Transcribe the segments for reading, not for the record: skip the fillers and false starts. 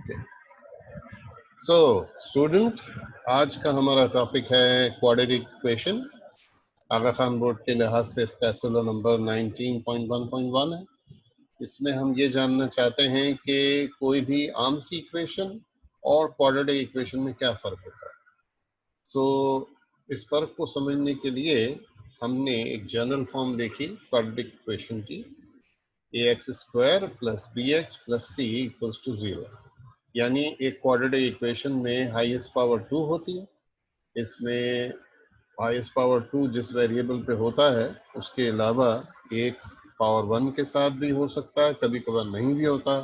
Okay so student, आज का हमारा टॉपिक है क्वाड्रेटिक इक्वेशन। आगा खान बोर्ड के लिहाज से इसका एसएलओ नंबर 19.1.1 है। इसमें हम ये जानना चाहते हैं कि कोई भी आम सी इक्वेशन और क्वाड्रेटिक इक्वेशन में क्या फ़र्क होता है। सो इस फ़र्क को समझने के लिए हमने एक जनरल फॉर्म देखी क्वाड्रेटिक इक्वेशन की, ax² + bx + c = 0। यानी एक क्वाड्रेटिक इक्वेशन में हाईएस्ट पावर 2 होती है। इसमें हाईएस्ट पावर 2 जिस वेरिएबल पे होता है उसके अलावा एक पावर 1 के साथ भी हो सकता है, कभी कभार नहीं भी होता,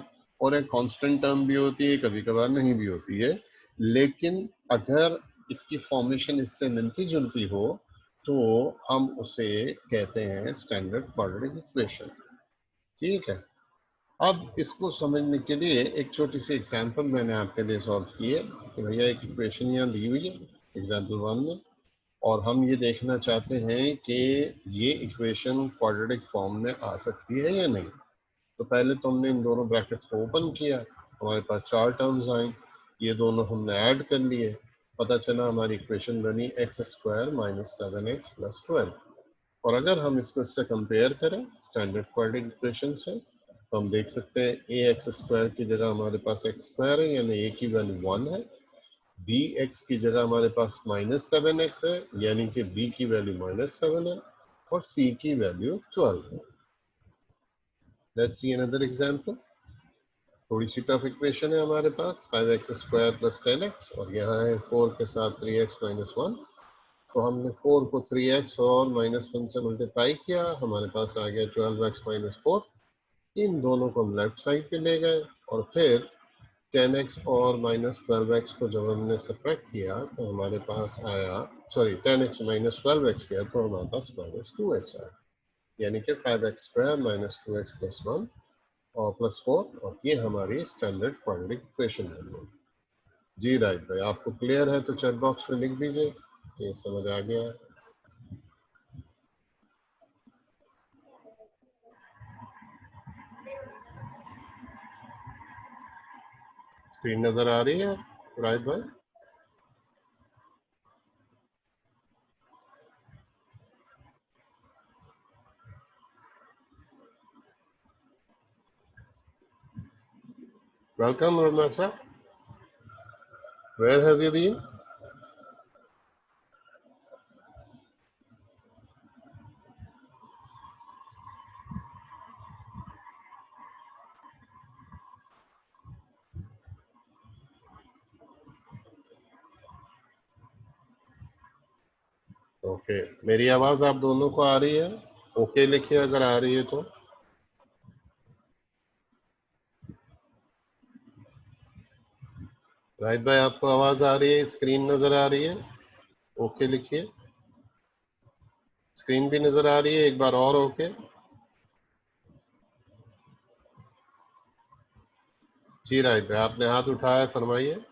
और एक कांस्टेंट टर्म भी होती है, कभी कभार नहीं भी होती है। लेकिन अगर इसकी फॉर्मेशन इससे मिलती जुलती हो तो हम उसे कहते हैं स्टैंडर्ड क्वाड्रेटिक इक्वेशन। ठीक है, अब इसको समझने के लिए एक छोटी सी एग्जांपल मैंने आपके लिए सॉल्व की है कि भैया एक इक्वेशन यहाँ दी हुई है एग्जांपल 1 में, और हम ये देखना चाहते हैं कि ये इक्वेशन क्वाड्रेटिक फॉर्म में आ सकती है या नहीं। तो पहले तो हमने इन दोनों ब्रैकेट्स को ओपन किया, हमारे पास 4 टर्म्स आए, ये दोनों हमने ऐड कर लिए, पता चला हमारी इक्वेशन बनी x² - 7x + 12। और अगर हम इसको इससे कंपेयर करें स्टैंडर्ड क्वाड्रेटिक इक्वेशन से तो हम देख सकते हैं ax² की जगह हमारे पास x² है, यानी a की वैल्यू 1 है। bx की जगह हमारे पास -7x है, यानी कि b की वैल्यू -7 है, और c की वैल्यू 12 है। Let's see another example. थोड़ी सी टफ इक्वेशन है हमारे पास, 5x² + 10x, और यहाँ है 4 के साथ 3x - 1। तो हमने 4 को 3x और -1 से मल्टीप्लाई किया, हमारे पास आ गया 12x - 4। इन दोनों को हम लेफ्ट साइड पे ले गए, और फिर 10x और -12x को जब हमने सब्ट्रैक्ट किया तो हमारे पास आया, सॉरी 10x - 12x किया तो हमारे पास -2x आया, यानी कि 5x² - 2x + 1 और +4, और ये हमारी स्टैंडर्ड क्वाड्रेटिक इक्वेशन है। जी राइट भाई, आपको क्लियर है तो चैट बॉक्स में लिख दीजिए कि समझ आ गया है। स्क्रीन नजर आ रही है राइट भाई? Welcome Ramasa, where have you been? Okay, मेरी आवाज आप दोनों को आ रही है? ओके लिखिए अगर आ रही है तो। राहित भाई, आपको आवाज आ रही है, स्क्रीन नजर आ रही है? ओके लिखिए। स्क्रीन भी नजर आ रही है, एक बार और ओके। जी राहित भाई, आपने हाथ उठाया, फरमाइए।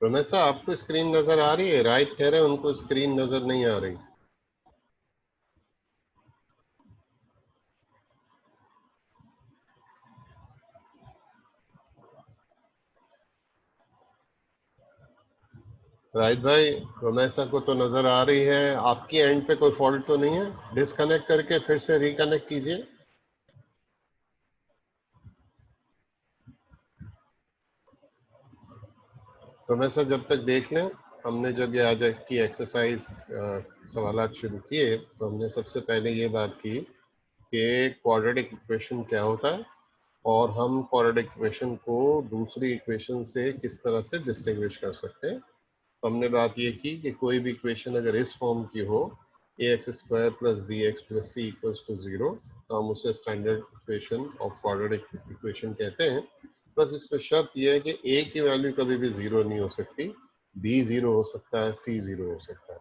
रमेश साहब, आपको स्क्रीन नजर आ रही है? राहित कह रहे हैं उनको स्क्रीन नजर नहीं आ रही। राहित भाई, रमेशा को तो नजर आ रही है, आपकी एंड पे कोई फॉल्ट तो नहीं है? डिस्कनेक्ट करके फिर से रिकनेक्ट कीजिए। रमेशा जब तक देख लें, हमने जब ये आज की एक्सरसाइज सवालात शुरू किए तो हमने सबसे पहले ये बात की कि क्वाड्रेटिक इक्वेशन क्या होता है और हम क्वाड्रेटिक इक्वेशन को दूसरी इक्वेशन से किस तरह से डिस्टिंग्विश कर सकते हैं। हमने बात ये की कि कोई भी इक्वेशन अगर इस फॉर्म की हो, ax² + bx + c = 0, तो हम उसे standard equation of quadratic equation कहते हैं। बस इसमें शर्त यह है कि a की वैल्यू कभी भी 0 नहीं हो सकती, b 0 हो सकता है, c 0 हो सकता है।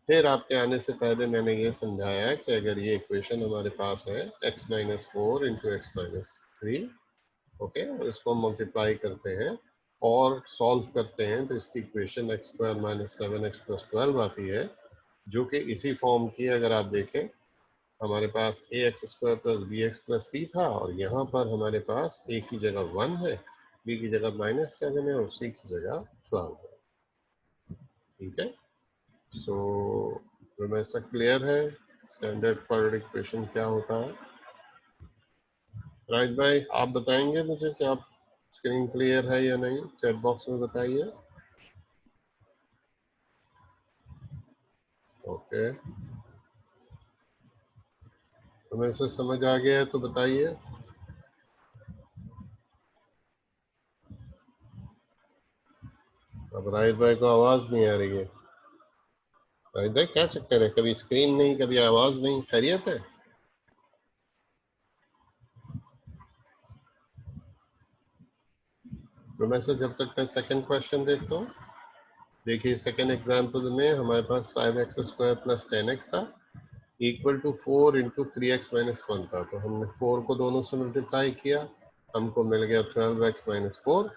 फिर आपके आने से पहले मैंने ये समझाया कि अगर ये इक्वेशन हमारे पास है x - 4 × x - 3, ओके, और इसको हम मल्टीप्लाई करते हैं और सॉल्व करते हैं तो इसकी equation x square minus 7x plus 12 आती है, जो कि इसी फॉर्म की अगर आप देखें हमारे पास a x square plus b x plus c था, और यहाँ पर हमारे पास ए की जगह 1 है, बी की जगह -7 है और सी की जगह 12 है। ठीक है, सो हमेशा क्लियर है स्टैंडर्ड क्वाड्रेटिक इक्वेशन क्या होता है। राइट भाई, आप बताएंगे मुझे कि आप स्क्रीन क्लियर है या नहीं, चैट बॉक्स में बताइए। ओके, हमेशा समझ आ गया है तो बताइए। अब राहित भाई को आवाज नहीं आ रही है। राहित भाई क्या चक्कर है, कभी स्क्रीन नहीं कभी आवाज नहीं, खैरियत है? तो मैं से जब तक मैं सेकंड क्वेश्चन देखता हूँ, देखिए सेकंड एग्जांपल में हमारे पास 5x स्क्वायर प्लस 10x था equal to 4 into 3x minus 1 था, तो हमने 4 को दोनों से मल्टीप्लाई किया, हमको मिल गया 12x minus 4,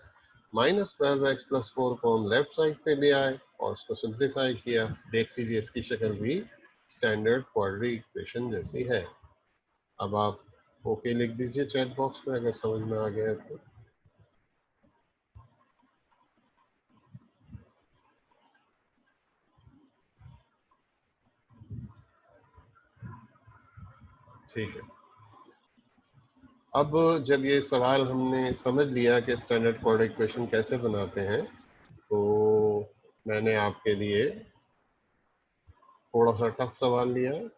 minus 12x plus 4 को हम लेफ्ट साइड पे ले आए और उसको सिंप्लीफाई किया। देख लीजिए इसकी शक्ल भी स्टैंडर्ड क्वाड्रेटिक इक्वेशन जैसी है। अब आप ओके लिख दीजिए चैट बॉक्स में अगर समझ में आ गया है तो। ठीक है, अब जब ये सवाल हमने समझ लिया कि स्टैंडर्ड क्वाड्रेटिक इक्वेशन कैसे बनाते हैं, तो मैंने आपके लिए थोड़ा सा टफ सवाल लिया है।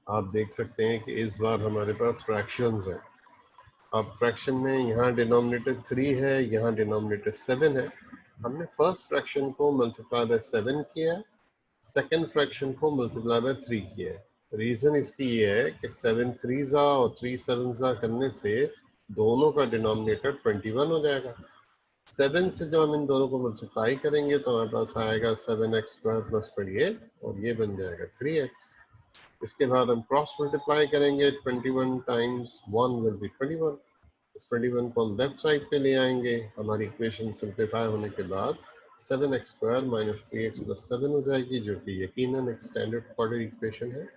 आप देख सकते हैं कि इस बार हमारे पास फ्रैक्शंस हैं। अब फ्रैक्शन में यहाँ डिनोमिनेटर 3 है, यहाँ डिनोमिनेटर 7 है। हमने फर्स्ट फ्रैक्शन को मल्टीप्लाई बाय 7 किया है, सेकेंड फ्रैक्शन को मल्टीप्लाई बाय 3 किया है। रीजन इसकी ये है कि 7 3 और 3 7 करने से दोनों का डिनोमिनेटर 21 हो जाएगा। 7 से जब हम इन दोनों को मल्टीप्लाई करेंगे तो हमारे पास आएगा 7x स्क्वायर प्लस 28 और ये बन जाएगा 3x। इसके बाद हम क्रॉस मल्टीप्लाई करेंगे, 21 टाइम्स 1 विल बी 21। इस 21 को हम लेफ्ट साइड पे ले आएंगे, हमारी इक्वेशन सिंप्लीफाई होने के बाद 7x square minus 3x plus 7 हो जाएगी, जो कि यकीनन एक स्टैंडर्ड क्वाड्रेटिक इक्वेशन है।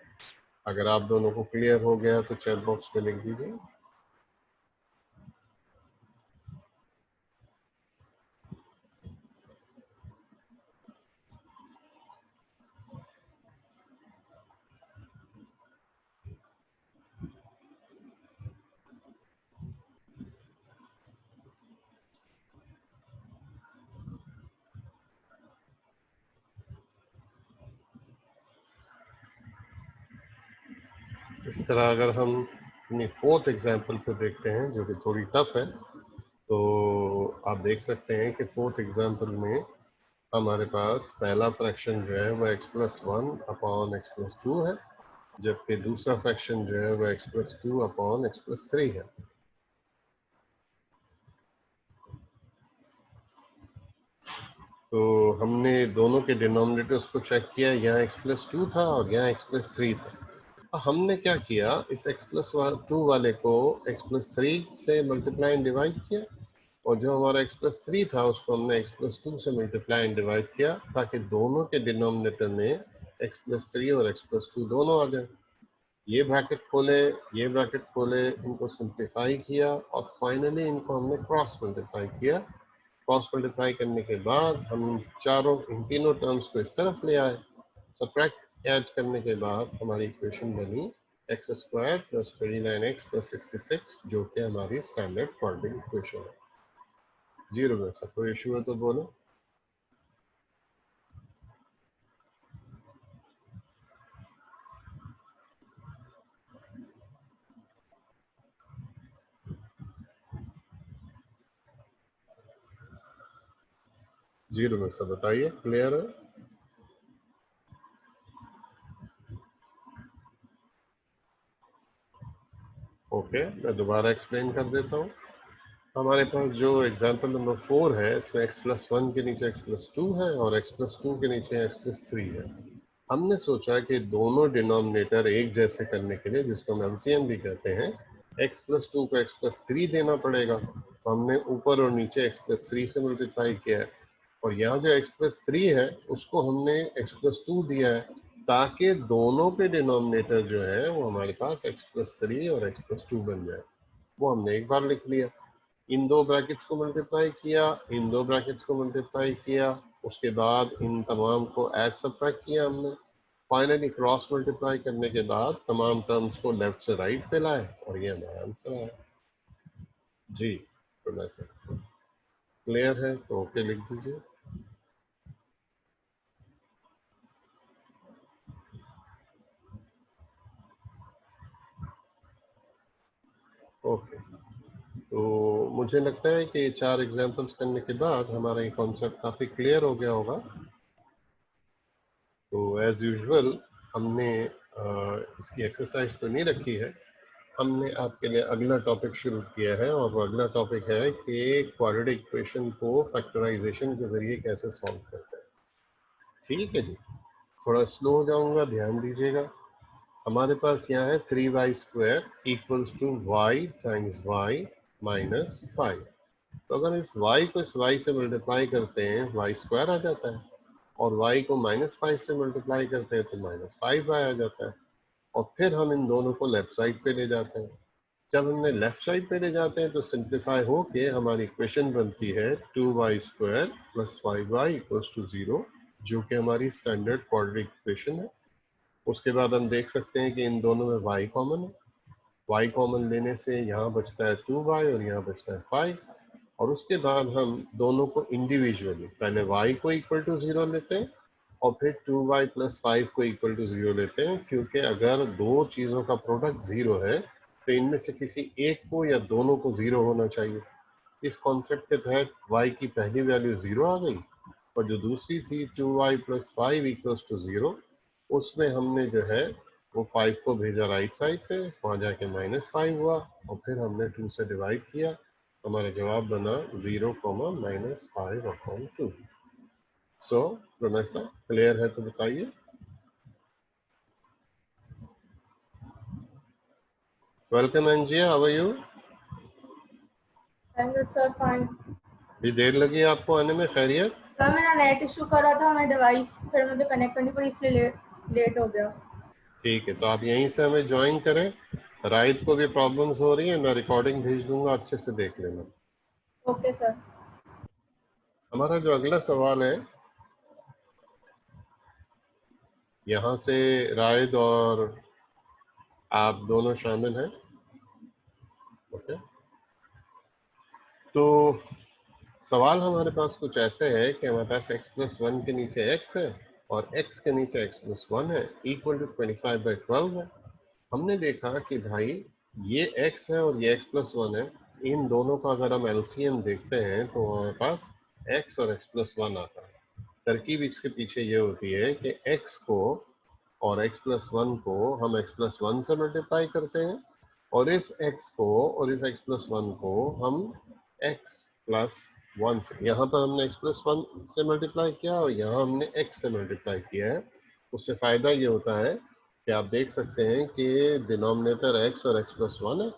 अगर आप दोनों को क्लियर हो गया तो चैट बॉक्स पे लिख दीजिए। इस तरह अगर हम अपनी फोर्थ एग्जांपल पे देखते हैं जो कि थोड़ी टफ है, तो आप देख सकते हैं कि फोर्थ एग्जांपल में हमारे पास पहला फ्रैक्शन जो है वो x plus 1 upon x plus 2 है, जबकि दूसरा फ्रैक्शन जो है वो x plus 2 upon x plus 3 है। तो हमने दोनों के डिनोमिनेटर्स को चेक किया, यहाँ x प्लस 2 था और यहाँ x प्लस 3 था। हमने क्या किया, इस x प्लस 2 वाले को x प्लस 3 से मल्टीप्लाई एंड डिवाइड किया, और जो हमारा x प्लस 3 था उसको हमने x प्लस 2 से मल्टीप्लाई एंड डिवाइड किया, ताकि दोनों के डिनोमिनेटर में x प्लस 3 और x प्लस 2 दोनों आ जाए। ये ब्रैकेट खोले, ये ब्रैकेट खोले, इनको सिंप्लीफाई किया और फाइनली इनको हमने क्रॉस मल्टीप्लाई किया। क्रॉस मल्टीप्लाई करने के बाद हम इन तीनों टर्म्स को इस तरफ ले आए, सबट्रैक्ट ऐड करने के बाद हमारी इक्वेशन बनी x square plus 29x plus 66, जो कि हमारी स्टैंडर्ड क्वाड्रेटिक इक्वेशन है। जीरो में सब कोई इशू है तो बोलो। जीरो में सब बताइए, क्लियर है? ओके, मैं दोबारा एक्सप्लेन कर देता हूँ। हमारे पास जो एग्जांपल नंबर 4 है, इसमें x प्लस 1 के नीचे x प्लस 2 है और x प्लस 2 के नीचे x प्लस 3 है। हमने सोचा कि दोनों डिनोमिनेटर एक जैसे करने के लिए, जिसको हम एलसीएम भी कहते हैं, x प्लस 2 को x प्लस 3 देना पड़ेगा, तो हमने ऊपर और नीचे x प्लस 3 से मल्टीप्लाई किया है, और यहाँ जो x प्लस 3 है उसको हमने x प्लस 2 दिया है, ताकि दोनों के डिनोमिनेटर जो है वो हमारे पास x प्लस 3 और x प्लस 2 बन जाए। वो हमने एक बार लिख लिया, इन दो ब्रैकेट्स को मल्टीप्लाई किया, इन दो ब्रैकेट्स को मल्टीप्लाई किया, उसके बाद इन तमाम को ऐड सबट्रैक्ट किया हमने, फाइनली क्रॉस मल्टीप्लाई करने के बाद तमाम टर्म्स को लेफ्ट से राइट पे लाए और ये हमारा आंसर आया जी। तो ऐसे क्लियर है तो ओके लिख दीजिए। ओके, तो मुझे लगता है कि 4 एग्जांपल्स करने के बाद हमारा ये कॉन्सेप्ट काफी क्लियर हो गया होगा। तो एज यूजुअल हमने इसकी एक्सरसाइज तो नहीं रखी है, हमने आपके लिए अगला टॉपिक शुरू किया है, और वो अगला टॉपिक है कि क्वाड्रेटिक इक्वेशन को फैक्टराइजेशन के जरिए कैसे सॉल्व करते हैं। ठीक है जी, थोड़ा स्लो हो जाऊंगा, ध्यान दीजिएगा। हमारे पास यहाँ है 3y square equals to Y times Y minus 5। तो अगर इस y को इस y से मल्टीप्लाई करते हैं y स्क्वायर आ जाता है, और y को -5 से मल्टीप्लाई करते हैं तो -5y आ जाता है, और फिर हम इन दोनों को लेफ्ट साइड पे ले जाते हैं। जब हमने लेफ्ट साइड पे ले जाते हैं तो सिंप्लीफाई होके हमारी इक्वेशन बनती है 2y square plus 5y equals to 0, जो कि हमारी स्टैंडर्ड क्वाड्रेटिक इक्वेशन है। उसके बाद हम देख सकते हैं कि इन दोनों में y कॉमन है, y कॉमन लेने से यहाँ बचता है 2y और यहाँ बचता है 5, और उसके बाद हम दोनों को इंडिविजुअली पहले y को इक्वल टू 0 लेते हैं और फिर 2y प्लस 5 को इक्वल टू 0 लेते हैं, क्योंकि अगर दो चीज़ों का प्रोडक्ट 0 है तो इनमें से किसी एक को या दोनों को 0 होना चाहिए। इस कॉन्सेप्ट के तहत y की पहली वैल्यू 0 आ गई, और जो दूसरी थी 2y प्लस 5 इक्वल्स टू 0, उसमें हमने जो है वो 5 को भेजा राइट साइड पे, वहां जाके -5 हुआ, और फिर हमने 2 से डिवाइड किया, हमारा जवाब बना 0, -5/2। सो प्रोमेसा क्लियर है तो बताइए। वेलकम एंजिया, how are you? Thank you sir, fine. भी देर लगी आपको आने में, खैरियत? सर मेरा नेट इशू कर रहा था, मेरी डिवाइस फिर मुझे कनेक्ट करनी पड़ी, इसलिए लेट हो गया। ठीक है, तो आप यहीं से हमें ज्वाइन करें। राइट को भी प्रॉब्लम्स हो रही है, मैं रिकॉर्डिंग भेज दूंगा, अच्छे से देख लेना। Okay sir. हमारा जो अगला सवाल है, यहाँ से रायद और आप दोनों शामिल हैं। ओके, तो सवाल हमारे पास कुछ ऐसे है कि हमारे पास x प्लस 1 के नीचे x है और x के नीचे x प्लस 1 है, इक्वल टू 25/12 है। हमने देखा कि भाई ये x है और ये x प्लस 1 है, इन दोनों का अगर हम एलसीएम देखते हैं तो हमारे पास x और x प्लस 1 आता है। तरकीब इसके पीछे ये होती है कि x को और x प्लस 1 को हम x प्लस 1 से मल्टीप्लाई करते हैं, और इस x को और इस x प्लस 1 को हम x प्लस 1 से, यहाँ पर हमने x प्लस 1 से मल्टीप्लाई किया और यहाँ हमने x से मल्टीप्लाई किया है। उससे फायदा ये होता है कि आप देख सकते हैं कि डिनोमिनेटर x और x प्लस 1 है,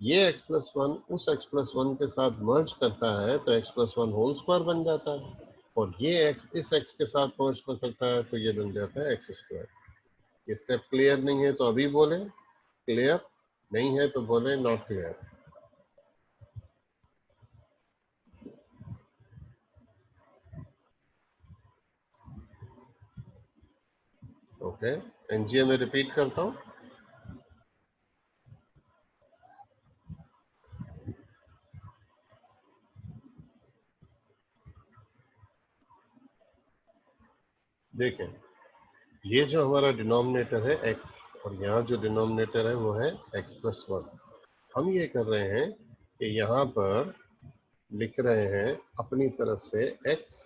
ये x प्लस 1 उस x प्लस 1 के साथ मर्ज करता है तो x प्लस 1 होल स्क्वायर बन जाता है, और ये x इस x के साथ मर्ज करता है तो ये बन जाता है x स्क्वायर। ये स्टेप क्लियर नहीं है तो अभी बोले क्लियर, नहीं है तो बोले नॉट क्लियर। ओके, एनजीए में रिपीट करता हूँ। देखें, ये जो हमारा डिनोमिनेटर है x, और यहाँ जो डिनोमिनेटर है वो है x प्लस 1। हम ये कर रहे हैं कि यहाँ पर लिख रहे हैं अपनी तरफ से x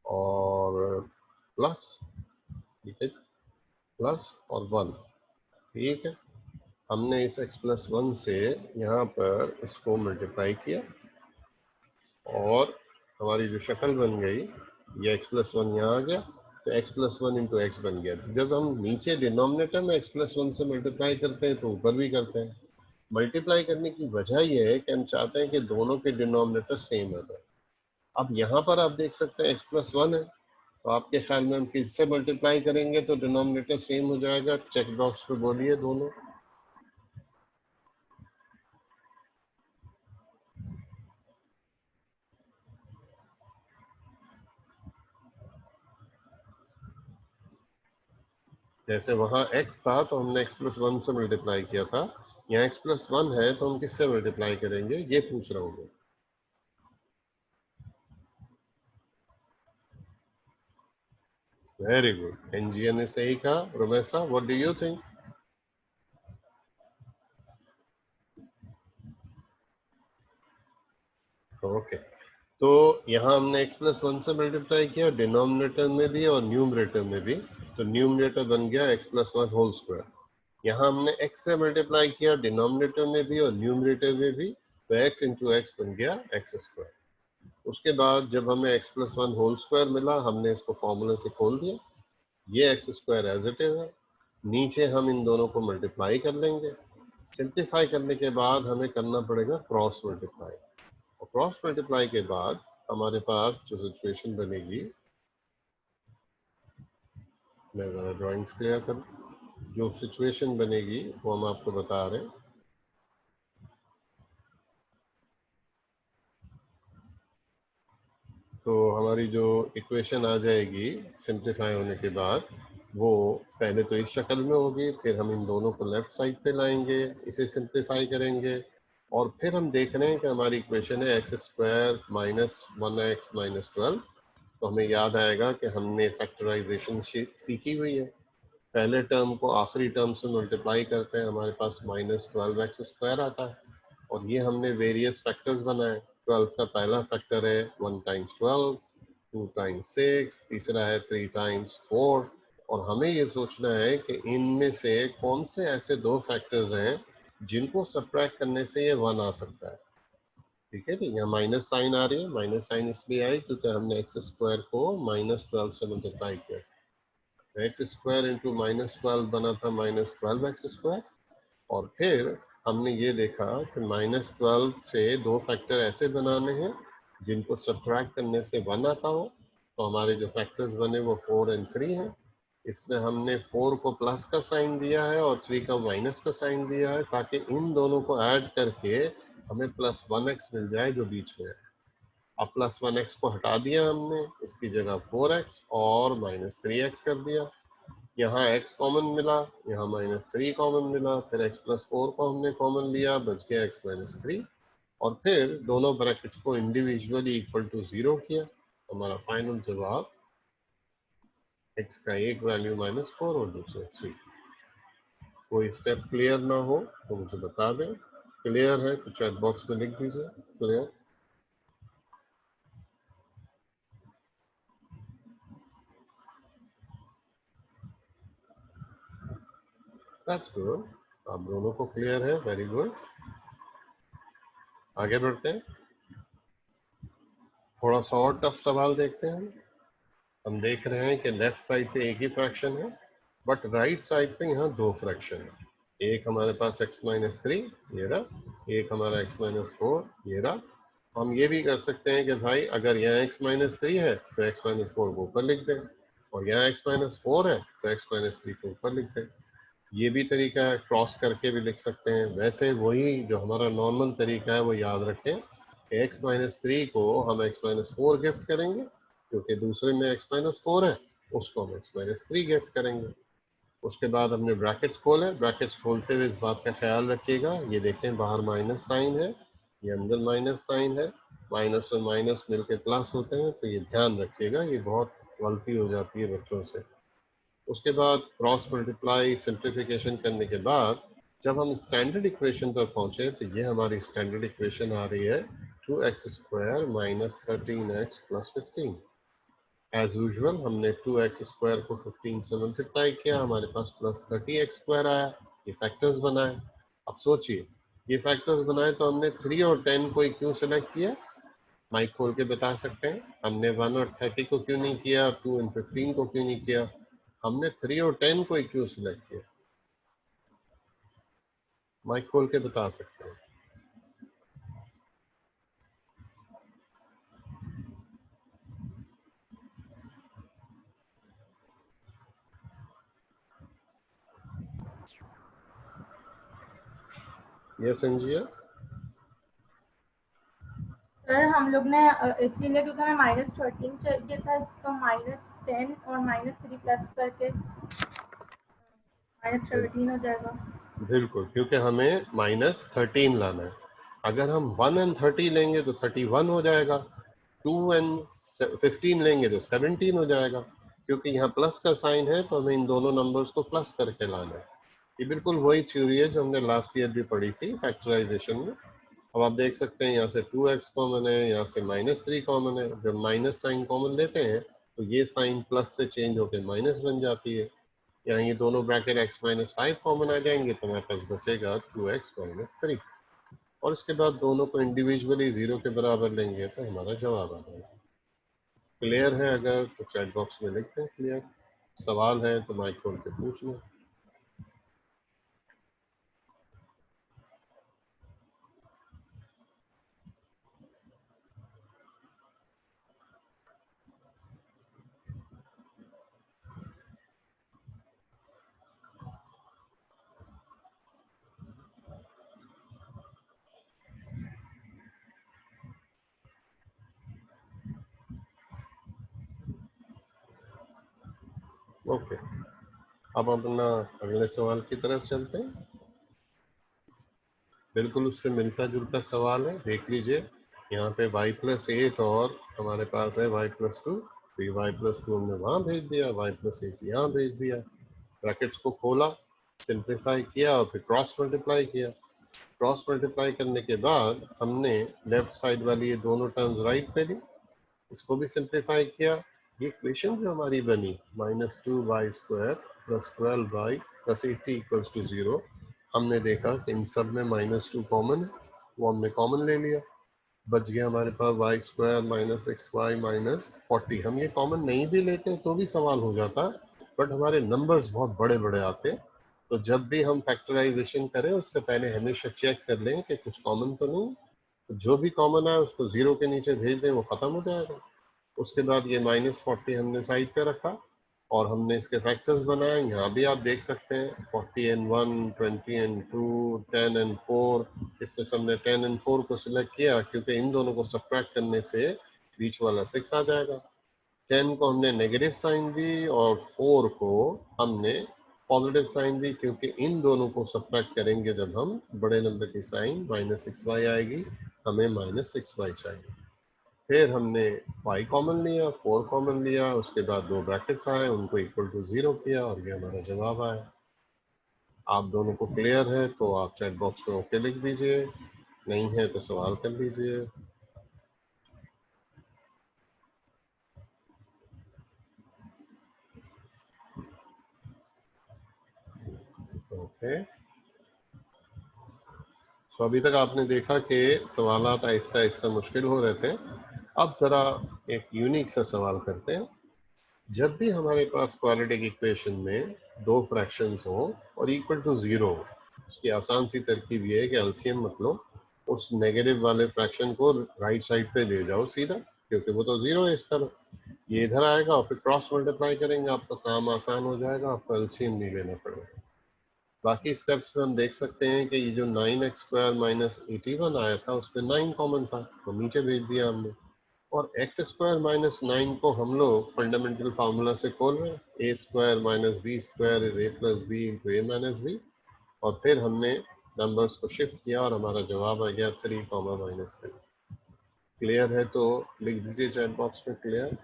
और प्लस, ठीक है, प्लस और 1, ठीक है। हमने इस x प्लस 1 से यहाँ पर इसको मल्टीप्लाई किया, और हमारी जो शक्ल बन गई, ये x प्लस 1 यहाँ आ गया, तो x प्लस 1 इंटू एक्स बन गया। तो जब हम नीचे डिनोमिनेटर में x प्लस 1 से मल्टीप्लाई करते हैं तो ऊपर भी करते हैं, मल्टीप्लाई करने की वजह यह है कि हम चाहते हैं कि दोनों के डिनोमिनेटर सेम आ जाए। अब यहाँ पर आप देख सकते हैं x+1 है, तो आपके ख्याल में हम किससे मल्टीप्लाई करेंगे तो डिनोमिनेटर सेम हो जाएगा? चेक बॉक्स पे बोलिए दोनों। जैसे वहां x था तो हमने x+1 से मल्टीप्लाई किया था, यहाँ x+1 है तो हम किससे मल्टीप्लाई करेंगे, ये पूछ रहा हूँ मैं। वेरी गुड, एनजीए ने सही कहा। Romesa, what do you think? Okay, तो यहाँ हमने x+1 से मल्टीप्लाई किया डिनोमिनेटर में भी और न्यूमरेटर में भी, तो न्यूमरेटर बन गया x+1 होल स्क्वायर। यहाँ हमने x से मल्टीप्लाई किया डिनोमिनेटर में भी और न्यूमरेटर में भी, तो x इंटू एक्स बन गया x स्क्वायर। उसके बाद जब हमें x+1 होल स्क्वायर मिला, हमने इसको फॉर्मूले से खोल दिया, ये x square as it is है, नीचे हम इन दोनों को मल्टीप्लाई कर लेंगे। सिंप्लीफाई करने के बाद हमें करना पड़ेगा क्रॉस मल्टीप्लाई, और क्रॉस मल्टीप्लाई के बाद हमारे पास जो सिचुएशन बनेगी, मैं जरा ड्राइंग्स क्लियर करूं, जो सिचुएशन बनेगी वो हम आपको बता रहे हैं। तो हमारी जो इक्वेशन आ जाएगी सिंप्लीफाई होने के बाद, वो पहले तो इस शक्ल में होगी, फिर हम इन दोनों को लेफ्ट साइड पे लाएंगे, इसे सिंप्लीफाई करेंगे, और फिर हम देख रहे हैं कि हमारी इक्वेशन है x square minus 1x minus 12। तो हमें याद आएगा कि हमने फैक्टराइजेशन सीखी हुई है। पहले टर्म को आखिरी टर्म से मल्टीप्लाई करते हैं, हमारे पास माइनस 12x स्क्वायर आता है, और ये हमने वेरियस फैक्टर्स बनाए। 12 का पहला फैक्टर है 1 टाइम्स 12, 2 टाइम्स 6, तीसरा है 3 टाइम्स 4, और हमें ये सोचना है कि इनमें से कौन से ऐसे दो फैक्टर्स हैं जिनको सब्ट्रैक्ट करने से ये 1 आ सकता है। ठीक है, यहाँ माइनस साइन आ रही है, माइनस साइन इसलिए आई क्योंकि हमने एक्स स्क्वायर को माइनस 12 से मल्टीप्लाई किया। एक्स स्क्वायर इंटू माइनस 12 बना था माइनस 12 एक्स स्क्वायर, और फिर हमने ये देखा कि माइनस 12 से दो फैक्टर ऐसे बनाने हैं जिनको सब्ट्रैक्ट करने से 1 आता हो। तो हमारे जो फैक्टर्स बने वो 4 एंड 3 हैं। इसमें हमने 4 को प्लस का साइन दिया है और 3 का माइनस का साइन दिया है, ताकि इन दोनों को ऐड करके हमें प्लस 1x मिल जाए जो बीच में है। अब प्लस 1x को हटा दिया हमने, इसकी जगह 4x और माइनस 3x कर दिया। यहाँ x कॉमन मिला, यहाँ माइनस 3 कॉमन मिला, फिर x प्लस 4 को हमने कॉमन लिया, बच गया x माइनस 3, और फिर दोनों ब्रैकेट्स को इंडिविजुअली इक्वल टू 0 किया। हमारा फाइनल जवाब x का एक वैल्यू माइनस 4 और दूसरा 3। कोई स्टेप क्लियर ना हो तो मुझे बता दें। क्लियर है तो चैट बॉक्स में लिख दीजिए क्लियर। दैट्स गुड, आप दोनों को क्लियर है, वेरी गुड। आगे बढ़ते हैं, थोड़ा सा और टफ सवाल देखते हैं। हम देख रहे हैं कि लेफ्ट साइड पे एक ही फ्रैक्शन है, बट राइट साइड पे यहाँ दो फ्रैक्शन है। एक हमारे पास x माइनस 3 ये रहा, एक हमारा x माइनस 4 ये रहा। हम ये भी कर सकते हैं कि भाई अगर यहाँ x माइनस 3 है तो x माइनस 4 को ऊपर लिख दें, और यहाँ x माइनस 4 है तो x माइनस 3 को ऊपर लिख दें। ये भी तरीका है, क्रॉस करके भी लिख सकते हैं। वैसे वही जो हमारा नॉर्मल तरीका है वो याद रखें कि x माइनस 3 को हम x माइनस 4 गिफ्ट करेंगे, क्योंकि दूसरे में x माइनस 4 है, उसको हम x माइनस 3 गिफ्ट करेंगे। उसके बाद हमने ब्रैकेट्स खोले, ब्रैकेट्स खोलते हुए इस बात का ख्याल रखिएगा, ये देखें बाहर माइनस साइन है, ये अंदर माइनस साइन है, माइनस और माइनस मिलके प्लस होते हैं, तो ये ध्यान रखिएगा, ये बहुत गलती हो जाती है बच्चों से। उसके बाद क्रॉस मल्टीप्लाई सिंप्लीफिकेशन करने के बाद जब हम स्टैंडर्ड इक्वेशन पर पहुंचे, तो ये हमारी स्टैंडर्ड इक्वेशन आ रही है 2x square minus 13x plus 15। As usual हमने 2x स्क्वायर को 15 से मल्टीप्लाई किया, हमारे पास प्लस 30x स्क्वायर आया। ये फैक्टर्स बनाए। अब सोचिए, ये फैक्टर्स बनाए तो हमने 3 और 10 को क्यों सेलेक्ट किया? माइक खोल के बता सकते हैं, हमने 1 और 30 को क्यों नहीं किया, 2 और 15 को क्यों नहीं किया? हमने 3 और 10 को क्यों सिलेक्ट किया? माइक खोल के बता सकते हैं। ये संजिया सर हम लोग ने इसलिए लिया क्योंकि हमें -13 चाहिए था, तो -10 और -3 प्लस करके -13 हो जाएगा। बिल्कुल, क्योंकि हमें -13 लाना है। अगर हम 1 एंड 30 लेंगे तो 31 हो जाएगा, 2 एंड 15 लेंगे तो 17 हो जाएगा। क्योंकि यहाँ प्लस का साइन है तो हमें इन दोनों नंबर्स को प्लस करके लाना है। ये बिल्कुल वही थ्योरी है जो हमने लास्ट ईयर भी पढ़ी थी फैक्टराइजेशन में। अब आप देख सकते हैं यहाँ से 2x कॉमन है, यहाँ से -3 कॉमन है। जब माइनस साइन कॉमन लेते हैं तो ये साइन प्लस से चेंज होकर माइनस बन जाती है। यहाँ ये दोनों ब्रैकेट x-5 कॉमन आ जाएंगे तो हमारे पास बचेगा 2x-3, और इसके बाद दोनों को इंडिविजुअली 0 के बराबर लेंगे तो हमारा जवाब आ जाएगा। क्लियर है? अगर तो चैट बॉक्स में लिखते हैं क्लियर। सवाल है तो माइक खोल के पूछ लो। ओके, अब अपना अगले सवाल की तरफ चलते हैं। बिल्कुल उससे मिलता जुलता सवाल है, देख लीजिए। यहाँ पे y+8 और हमारे पास है y+2, तो ये y+2 हमने वहां भेज दिया, y+8 यहाँ भेज दिया। ब्रैकेट्स को खोला, सिंप्लीफाई किया और फिर क्रॉस मल्टीप्लाई किया। क्रॉस मल्टीप्लाई करने के बाद हमने लेफ्ट साइड वाली ये दोनों टर्म्स राइट पे ली, इसको भी सिंप्लीफाई किया। ये इक्वेशन जो हमारी बनी -2y² + 12y + 80 = 0, हमने देखा कि इन सब में -2 कॉमन है, वो हमने कॉमन ले लिया। बच गया हमारे पास y² - 6y - 40। हम ये कॉमन नहीं भी लेते तो भी सवाल हो जाता, बट हमारे नंबर्स बहुत बड़े बड़े आते। तो जब भी हम फैक्टराइजेशन करें उससे पहले हमेशा चेक कर लें कि कुछ कॉमन तो नहीं। तो जो भी कॉमन है उसको 0 के नीचे भेज दें, वो खत्म हो जाएगा। उसके बाद ये -40 हमने साइड पे रखा और हमने इसके फैक्टर्स बनाए। यहाँ भी आप देख सकते हैं 40n1, 20n2, 10n4। इसमें से हमने 10n4 को सिलेक्ट किया क्योंकि इन दोनों को सब्ट्रैक्ट करने से बीच वाला 6 आ जाएगा। 10 को हमने नेगेटिव साइन दी और 4 को हमने पॉजिटिव साइन दी, क्योंकि इन दोनों को सब्ट्रैक्ट करेंगे जब हम बड़े नंबर की साइन -6y आएगी, हमें -6y चाहिए। फिर हमने y कॉमन लिया, 4 कॉमन लिया, उसके बाद दो ब्रैकेट्स आए, उनको इक्वल टू 0 किया और ये हमारा जवाब आया। आप दोनों को क्लियर है तो आप चैट बॉक्स में ओके लिख दीजिए, नहीं है तो सवाल कर लीजिए। ओके, सो अभी तक आपने देखा कि सवालात आहिस्ता आहिस्ता मुश्किल हो रहे थे। अब जरा एक यूनिक सा सवाल करते हैं। जब भी हमारे पास क्वाड्रेटिक इक्वेशन में दो फ्रैक्शंस हो और इक्वल टू 0 हो, उसकी आसान सी तरकीब ये है कि एलसीएम मतलब उस नेगेटिव वाले फ्रैक्शन को राइट साइड पे ले जाओ सीधा, क्योंकि वो तो 0 है। इस तरह ये इधर आएगा और फिर क्रॉस मल्टीप्लाई करेंगे, आपका काम आसान हो जाएगा, आपको एलसीएम नहीं लेना पड़ेगा। बाकी स्टेप्स में हम देख सकते हैं कि ये जो 9x² - 81 आया था उसमें 9 कॉमन था, तो नीचे भेज दिया हमने। और x² - 9 को हम लोग फंडामेंटल फार्मूला से खोल रहे हैं, a² - b² = a + b × a - b। और फिर हमने नंबर्स को शिफ्ट किया और हमारा जवाब आ गया 3, -3। क्लियर है तो लिख दीजिए चैट बॉक्स में क्लियर।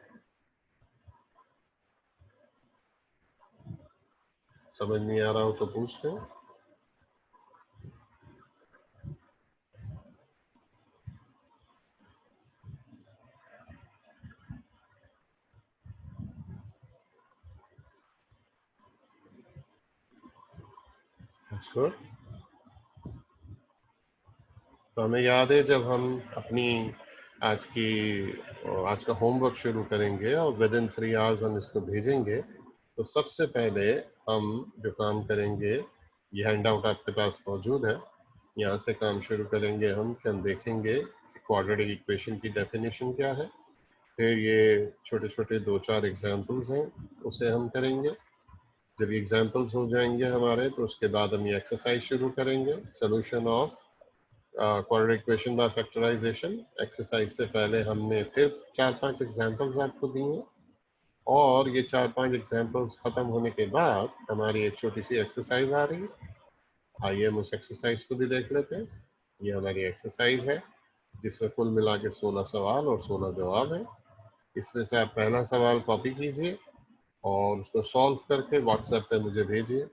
समझ नहीं आ रहा हो तो पूछ लें। That's good. तो हमें याद है जब हम अपनी आज का होमवर्क शुरू करेंगे और विद इन 3 आवर्स हम इसको भेजेंगे, तो सबसे पहले हम जो काम करेंगे ये हैंडआउट आपके पास मौजूद है। यहाँ से काम शुरू करेंगे हम कि हम देखेंगे क्वाड्रेटिक इक्वेशन की डेफिनेशन क्या है, फिर ये छोटे छोटे 2-4 एग्जाम्पल्स हैं उसे हम करेंगे। जब एग्जाम्पल्स हो जाएंगे हमारे तो उसके बाद हम ये एक्सरसाइज शुरू करेंगे, solution of quadratic equation by factorisation. Exercise से पहले हमने फिर 4-5 एग्जाम्पल्स आपको दिए हैं, और ये 4-5 एग्जाम्पल्स खत्म होने के बाद हमारी एक छोटी सी एक्सरसाइज आ रही है। आइए हम उस एक्सरसाइज को भी देख लेते हैं। ये हमारी एक्सरसाइज है जिसमें कुल मिला के 16 सवाल और 16 जवाब है। इसमें से आप पहला सवाल कॉपी कीजिए और उसको सॉल्व करके व्हाट्सएप पे मुझे भेजिए।